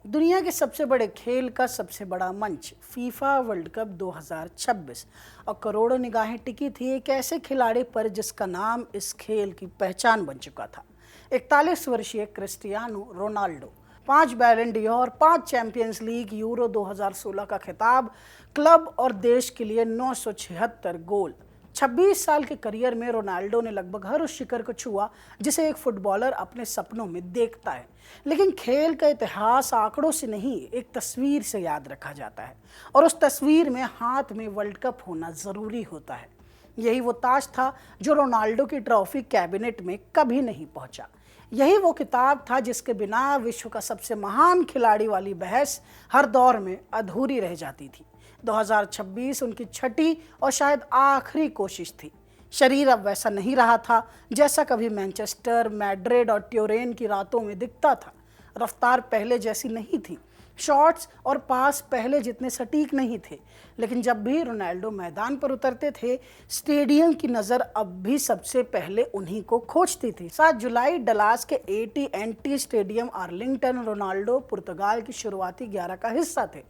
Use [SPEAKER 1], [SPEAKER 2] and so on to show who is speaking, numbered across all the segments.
[SPEAKER 1] दुनिया के सबसे बड़े खेल का सबसे बड़ा मंच फीफा वर्ल्ड कप 2026 और करोड़ों निगाहें टिकी थी एक ऐसे खिलाड़ी पर जिसका नाम इस खेल की पहचान बन चुका था। 41 वर्षीय क्रिस्टियानो रोनाल्डो 5 बैलन डी'ओर, 5 चैंपियंस लीग, यूरो 2016 का खिताब, क्लब और देश के लिए 976 गोल। 26 साल के करियर में रोनाल्डो ने लगभग हर उस शिखर को छुआ जिसे एक फुटबॉलर अपने सपनों में देखता है। लेकिन खेल का इतिहास आंकड़ों से नहीं, एक तस्वीर से याद रखा जाता है, और उस तस्वीर में हाथ में वर्ल्ड कप होना जरूरी होता है। यही वो ताज था जो रोनाल्डो की ट्रॉफी कैबिनेट में कभी नहीं पहुंचा। यही वो किताब था जिसके बिना विश्व का सबसे महान खिलाड़ी वाली बहस हर दौर में अधूरी रह जाती थी। 2026 उनकी छठी और शायद आखिरी कोशिश थी। शरीर अब वैसा नहीं रहा था जैसा कभी मैनचेस्टर, मैड्रिड और ट्यूरेन की रातों में दिखता था। रफ्तार पहले जैसी नहीं थी, शॉट्स और पास पहले जितने सटीक नहीं थे। लेकिन जब भी रोनाल्डो मैदान पर उतरते थे, स्टेडियम की नज़र अब भी सबसे पहले उन्हीं को खोजती थी। 7 जुलाई डलास के AT&T स्टेडियम आर्लिंगटन, रोनाल्डो पुर्तगाल की शुरुआती 11 का हिस्सा थे।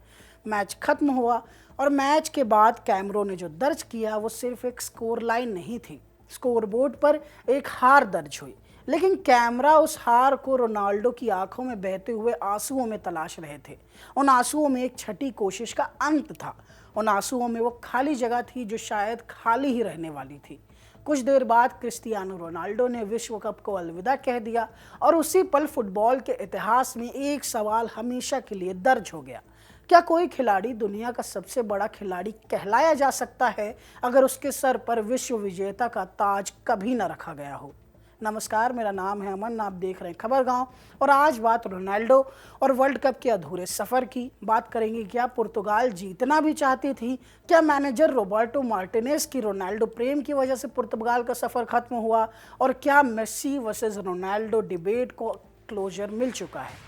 [SPEAKER 1] मैच खत्म हुआ और मैच के बाद कैमरों ने जो दर्ज किया वो सिर्फ एक स्कोर लाइन नहीं थी। स्कोरबोर्ड पर एक हार दर्ज हुई, लेकिन कैमरा उस हार को रोनाल्डो की आंखों में बहते हुए आंसुओं में तलाश रहे थे। उन आंसुओं में एक छठी कोशिश का अंत था। उन आंसुओं में वो खाली जगह थी जो शायद खाली ही रहने वाली थी। कुछ देर बाद क्रिस्टियानो रोनाल्डो ने विश्व कप को अलविदा कह दिया और उसी पल फुटबॉल के इतिहास में एक सवाल हमेशा के लिए दर्ज हो गया। क्या कोई खिलाड़ी दुनिया का सबसे बड़ा खिलाड़ी कहलाया जा सकता है अगर उसके सर पर विश्व विजेता का ताज कभी न रखा गया हो? नमस्कार, मेरा नाम है अमन, आप देख रहे हैं खबर गांव, और आज बात रोनाल्डो और वर्ल्ड कप के अधूरे सफ़र की। बात करेंगे क्या पुर्तगाल जीतना भी चाहती थी? क्या मैनेजर रोबर्टो मार्टिनेज की रोनाल्डो प्रेम की वजह से पुर्तगाल का सफ़र खत्म हुआ? और क्या मेसी वर्सेस रोनाल्डो डिबेट को क्लोजर मिल चुका है?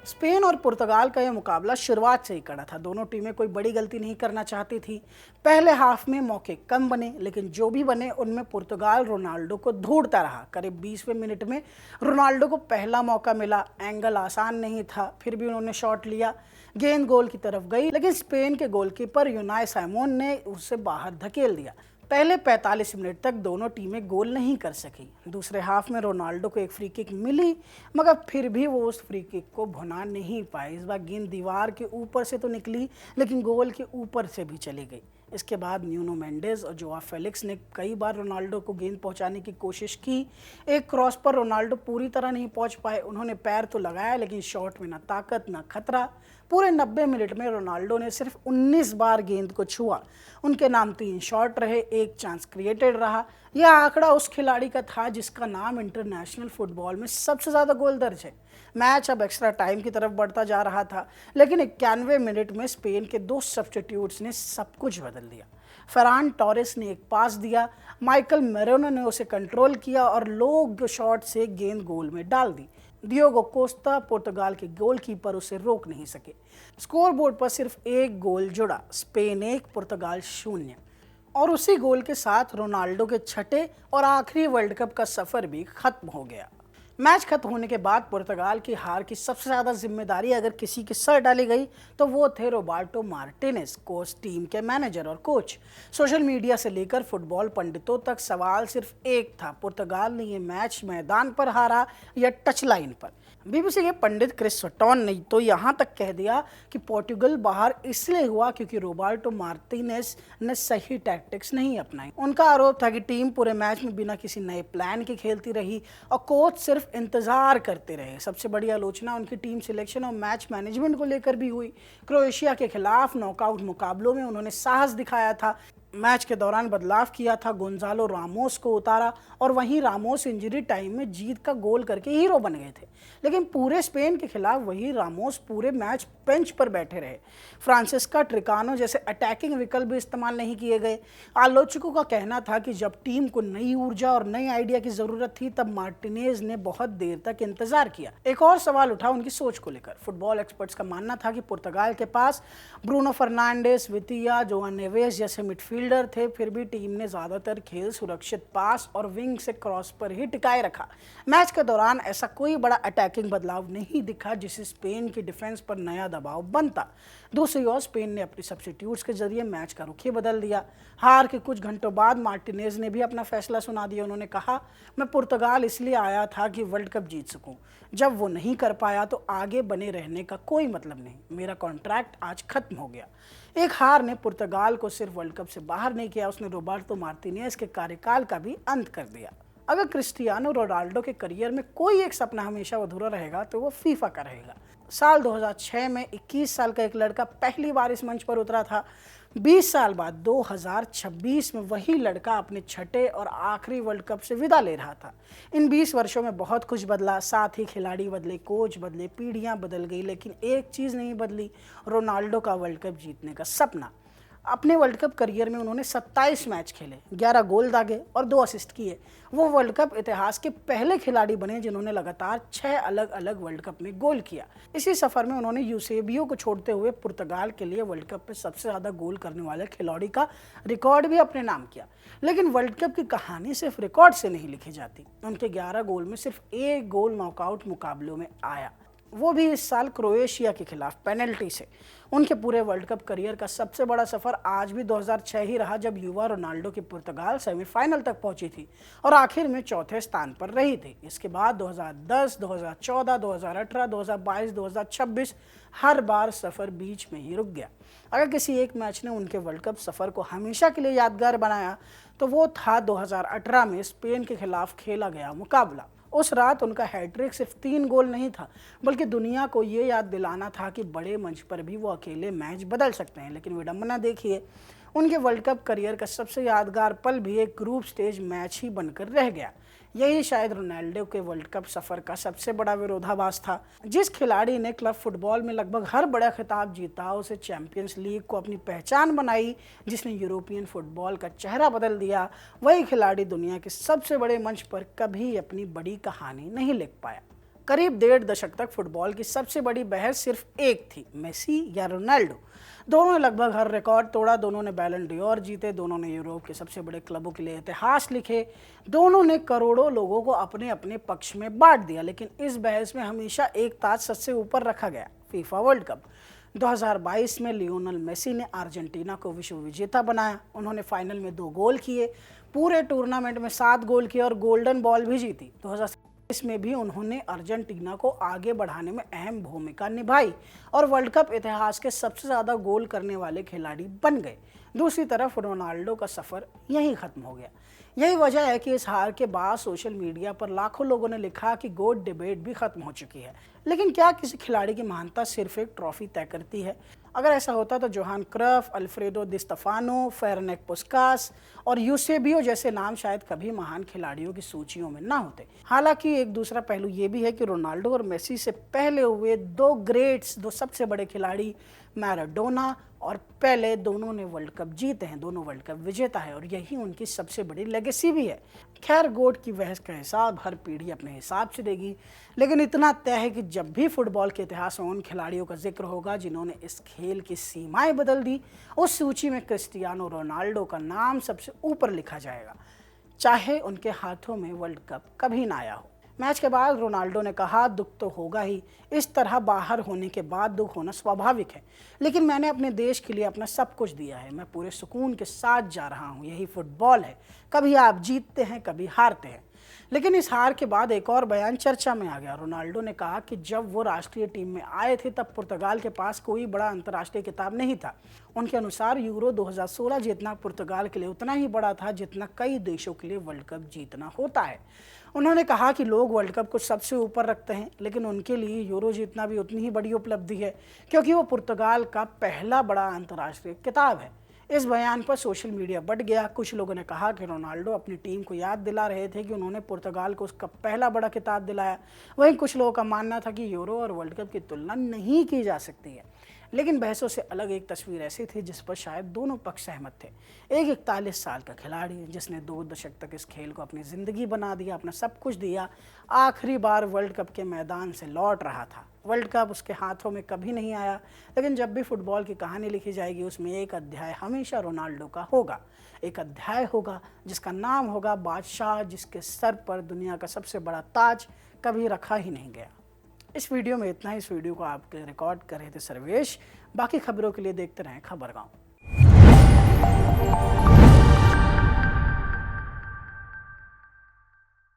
[SPEAKER 1] स्पेन और पुर्तगाल का यह मुकाबला शुरुआत से ही कड़ा था। दोनों टीमें कोई बड़ी गलती नहीं करना चाहती थी। पहले हाफ में मौके कम बने, लेकिन जो भी बने उनमें पुर्तगाल रोनाल्डो को ढूंढता रहा। करीब 20वें मिनट में रोनाल्डो को पहला मौका मिला। एंगल आसान नहीं था, फिर भी उन्होंने शॉट लिया। गेंद गोल की तरफ गई, लेकिन स्पेन के गोलकीपर यूनाई साइमोन ने उसे बाहर धकेल दिया। पहले 45 मिनट तक दोनों टीमें गोल नहीं कर सकी। दूसरे हाफ में रोनाल्डो को एक फ्री किक मिली, मगर फिर भी वो उस फ्री किक को भुना नहीं पाए। इस बार गेंद दीवार के ऊपर से तो निकली, लेकिन गोल के ऊपर से भी चली गई। इसके बाद न्यूनो मेंडेस और जोआ फेलिक्स ने कई बार रोनाल्डो को गेंद पहुंचाने की कोशिश की। एक क्रॉस पर रोनाल्डो पूरी तरह नहीं पहुंच पाए। उन्होंने पैर तो लगाया, लेकिन शॉट में ना ताकत ना खतरा। पूरे 90 मिनट में रोनाल्डो ने सिर्फ 19 बार गेंद को छुआ। उनके नाम 3 शॉट रहे, 1 चांस क्रिएटेड रहा। यह आंकड़ा उस खिलाड़ी का था जिसका नाम इंटरनेशनल फुटबॉल में सबसे ज़्यादा गोल दर्ज है। मैच अब एक्स्ट्रा टाइम की तरफ बढ़ता जा रहा था, लेकिन 91वें मिनट में स्पेन के 2 सब्स्टिट्यूट्स ने सब कुछ बदल दिया। फरान टोरेस ने एक पास दिया, माइकल मेरोनो ने उसे कंट्रोल किया और लोग शॉट से गेंद गोल में डाल दी। डियोगो कोस्टा, पुर्तगाल के गोलकीपर, उसे रोक नहीं सके। स्कोरबोर्ड पर सिर्फ एक गोल जुड़ा, स्पेन 1 पुर्तगाल 0, और उसी गोल के साथ रोनाल्डो के छठे और आखिरी वर्ल्ड कप का सफर भी खत्म हो गया। मैच खत्म होने के बाद पुर्तगाल की हार की सबसे ज़्यादा जिम्मेदारी अगर किसी के सर डाली गई तो वो थे रोबर्टो मार्टिनेज, कोच, टीम के मैनेजर और कोच। सोशल मीडिया से लेकर फुटबॉल पंडितों तक सवाल सिर्फ एक था, पुर्तगाल ने ये मैच मैदान पर हारा या टच लाइन पर? BBC के पंडित क्रिस सटोन ने तो यहाँ तक कह दिया कि पोर्टुगल बाहर इसलिए हुआ क्योंकि रोबर्टो मार्टिनेज ने सही टैक्टिक्स नहीं अपनाई। उनका आरोप था कि टीम पूरे मैच में बिना किसी नए प्लान के खेलती रही और कोच सिर्फ इंतजार करते रहे। सबसे बड़ी आलोचना उनकी टीम सिलेक्शन और मैच मैनेजमेंट को लेकर भी हुई। क्रोएशिया के खिलाफ नॉकआउट मुकाबलों में उन्होंने साहस दिखाया था, मैच के दौरान बदलाव किया था, गोंजालो रामोस को उतारा, और वहीं रामोस इंजरी टाइम में जीत का गोल करके हीरो बन गए थे। लेकिन पूरे स्पेन के खिलाफ वही रामोस पूरे मैच बेंच पर बैठे रहे। फ्रांसिस्का ट्रिकानो जैसे अटैकिंग विकल्प भी इस्तेमाल नहीं किए गए। आलोचकों का कहना था कि जब टीम को नई ऊर्जा और नई आइडिया की जरूरत थी तब मार्टिनेज ने बहुत देर तक इंतजार किया। एक और सवाल उठा उनकी सोच को लेकर। फुटबॉल एक्सपर्ट्स का मानना था कि पुर्तगाल के पास ब्रूनो फर्नांडिस, वितिया, जोआन नेवेस जैसे मिडफील्ड मिडफील्डर थे, फिर भी टीम ने ज़्यादातर खेल सुरक्षित पास और विंग से क्रॉस पर ही टिकाए रखा। मैच के दौरान ऐसा कोई बड़ा अटैकिंग बदलाव नहीं दिखा जिससे स्पेन की डिफेंस पर नया दबाव बनता। दूसरी ओर स्पेन ने अपने सब्स्टिट्यूट्स के जरिए मैच का रुख ही बदल दिया। हार के कुछ घंटों बाद मार्टिनेज ने भी अपना फैसला सुना दिया। उन्होंने कहा, मैं पुर्तगाल इसलिए आया था कि वर्ल्ड कप जीत सकूं। जब वो नहीं कर पाया तो आगे बने रहने का कोई मतलब नहीं। मेरा कॉन्ट्रैक्ट आज खत्म हो गया। एक हार ने पुर्तगाल को सिर्फ वर्ल्ड कप से बाहर नहीं किया, उसने रोबर्टो मार्टिनेज के कार्यकाल का भी अंत कर दिया। अगर क्रिस्टियानो रोनाल्डो के करियर में कोई एक सपना हमेशा अधूरा रहेगा तो वो फीफा का रहेगा। साल 2006 में 21 साल का एक लड़का पहली बार इस मंच पर उतरा था। 20 साल बाद 2026 में वही लड़का अपने छठे और आखिरी वर्ल्ड कप से विदा ले रहा था। इन 20 वर्षों में बहुत कुछ बदला, साथ ही खिलाड़ी बदले, कोच बदले, पीढ़ियां बदल गई, लेकिन एक चीज़ नहीं बदली, रोनाल्डो का वर्ल्ड कप जीतने का सपना। अपने वर्ल्ड कप करियर में उन्होंने 27 मैच खेले, 11 गोल दागे और 2 असिस्ट किए। वो वर्ल्ड कप इतिहास के पहले खिलाड़ी बने जिन्होंने लगातार 6 अलग अलग वर्ल्ड कप में गोल किया। इसी सफर में उन्होंने यूसेबियो को छोड़ते हुए पुर्तगाल के लिए वर्ल्ड कप में सबसे ज़्यादा गोल करने वाले खिलाड़ी का रिकॉर्ड भी अपने नाम किया। लेकिन वर्ल्ड कप की कहानी सिर्फ रिकॉर्ड से नहीं लिखी जाती। उनके 11 गोल में सिर्फ एक गोल नॉकआउट मुकाबलों में आया, वो भी इस साल क्रोएशिया के खिलाफ पेनल्टी से। उनके पूरे वर्ल्ड कप करियर का सबसे बड़ा सफर आज भी 2006 ही रहा, जब युवा रोनाल्डो की पुर्तगाल सेमीफाइनल तक पहुंची थी और आखिर में चौथे स्थान पर रही थी। इसके बाद 2010, 2014, 2018, 2022, 2026 हर बार सफर बीच में ही रुक गया। अगर किसी एक मैच ने उनके वर्ल्ड कप सफर को हमेशा के लिए यादगार बनाया तो वो था 2018 में स्पेन के खिलाफ खेला गया मुकाबला। उस रात उनका हैट्रिक सिर्फ 3 गोल नहीं था, बल्कि दुनिया को ये याद दिलाना था कि बड़े मंच पर भी वो अकेले मैच बदल सकते हैं। लेकिन विडंबना देखिए, उनके वर्ल्ड कप करियर का सबसे यादगार पल भी एक ग्रुप स्टेज मैच ही बनकर रह गया। यही शायद रोनाल्डो के वर्ल्ड कप सफर का सबसे बड़ा विरोधाभास था। जिस खिलाड़ी ने क्लब फुटबॉल में लगभग हर बड़ा खिताब जीता, उसे चैंपियंस लीग को अपनी पहचान बनाई, जिसने यूरोपियन फुटबॉल का चेहरा बदल दिया, वही खिलाड़ी दुनिया के सबसे बड़े मंच पर कभी अपनी बड़ी कहानी नहीं लिख पाया। करीब 1.5 दशक तक फुटबॉल की सबसे बड़ी बहस सिर्फ एक थी, मेसी या रोनाल्डो। दोनों ने लगभग हर रिकॉर्ड तोड़ा, दोनों ने बैलन डी'ओर जीते, दोनों ने यूरोप के सबसे बड़े क्लबों के लिए इतिहास लिखे, दोनों ने करोड़ों लोगों को अपने अपने पक्ष में बांट दिया। लेकिन इस बहस में हमेशा एक ताज सबसे ऊपर रखा गया, फीफा वर्ल्ड कप। 2022 में लियोनेल मेसी ने अर्जेंटीना को विश्व विजेता बनाया। उन्होंने फाइनल में 2 गोल किए, पूरे टूर्नामेंट में 7 गोल किए और गोल्डन बॉल भी जीती। 2023 में भी उन्होंने अर्जेंटीना को आगे बढ़ाने में अहम भूमिका निभाई और वर्ल्ड कप इतिहास के सबसे ज़्यादा गोल करने वाले खिलाड़ी बन गए। दूसरी तरफ रोनाल्डो का सफ़र यहीं ख़त्म हो गया। यही वजह है कि इस हार के बाद सोशल मीडिया पर लाखों लोगों ने लिखा कि गोट डिबेट भी खत्म हो चुकी है। लेकिन क्या किसी खिलाड़ी की महानता सिर्फ एक ट्रॉफी तय करती है? अगर ऐसा होता तो Johan Cruyff, Alfredo Di Stefano, Ferenc Puskas और यूसेबियो जैसे नाम शायद कभी महान खिलाड़ियों की सूचियों में ना होते। हालांकि एक दूसरा पहलू ये भी है कि रोनाल्डो और मेसी से पहले हुए 2 ग्रेट्स, 2 सबसे बड़े खिलाड़ी मैराडोना और पेले, दोनों ने वर्ल्ड कप जीते हैं, दोनों वर्ल्ड कप विजेता है और यही उनकी सबसे बड़ी लेगेसी भी है। खैर, गोट की बहस का हिसाब हर पीढ़ी अपने हिसाब से देगी, लेकिन इतना तय है कि जब भी फुटबॉल के इतिहास में उन खिलाड़ियों का जिक्र होगा जिन्होंने इस खेल की सीमाएं बदल दी, उस सूची में क्रिस्टियानो रोनाल्डो का नाम सबसे ऊपर लिखा जाएगा, चाहे उनके हाथों में वर्ल्ड कप कभी ना आया हो। मैच के बाद रोनाल्डो ने कहा, दुख तो होगा ही, इस तरह बाहर होने के बाद दुख होना स्वाभाविक है, लेकिन मैंने अपने देश के लिए अपना सब कुछ दिया है, मैं पूरे सुकून के साथ जा रहा हूँ, यही फुटबॉल है, कभी आप जीतते हैं कभी हारते हैं। लेकिन इस हार के बाद एक और बयान चर्चा में आ गया। रोनाल्डो ने कहा कि जब वो राष्ट्रीय टीम में आए थे तब पुर्तगाल के पास कोई बड़ा अंतर्राष्ट्रीय खिताब नहीं था। उनके अनुसार यूरो 2016 जीतना पुर्तगाल के लिए उतना ही बड़ा था जितना कई देशों के लिए वर्ल्ड कप जीतना होता है। उन्होंने कहा कि लोग वर्ल्ड कप को सबसे ऊपर रखते हैं, लेकिन उनके लिए यूरो जीतना भी उतनी ही बड़ी उपलब्धि है, क्योंकि वो पुर्तगाल का पहला बड़ा अंतर्राष्ट्रीय खिताब है। इस बयान पर सोशल मीडिया बढ़ गया। कुछ लोगों ने कहा कि रोनाल्डो अपनी टीम को याद दिला रहे थे कि उन्होंने पुर्तगाल को उसका पहला बड़ा खिताब दिलाया। वहीं कुछ लोगों का मानना था कि यूरो और वर्ल्ड कप की तुलना नहीं की जा सकती है। लेकिन बहसों से अलग एक तस्वीर ऐसी थी जिस पर शायद दोनों पक्ष सहमत थे। एक 41 साल का खिलाड़ी जिसने 2 दशक तक इस खेल को अपनी ज़िंदगी बना दिया, अपना सब कुछ दिया, आखिरी बार वर्ल्ड कप के मैदान से लौट रहा था। वर्ल्ड कप उसके हाथों में कभी नहीं आया, लेकिन जब भी फुटबॉल की कहानी लिखी जाएगी उसमें एक अध्याय हमेशा रोनाल्डो का होगा। एक अध्याय होगा जिसका नाम होगा बादशाह, जिसके सर पर दुनिया का सबसे बड़ा ताज कभी रखा ही नहीं गया। इस वीडियो में इतना ही। इस वीडियो को आपके रिकॉर्ड कर रहे थे सर्वेश। बाकी खबरों के लिए देखते रहें खबरगांव।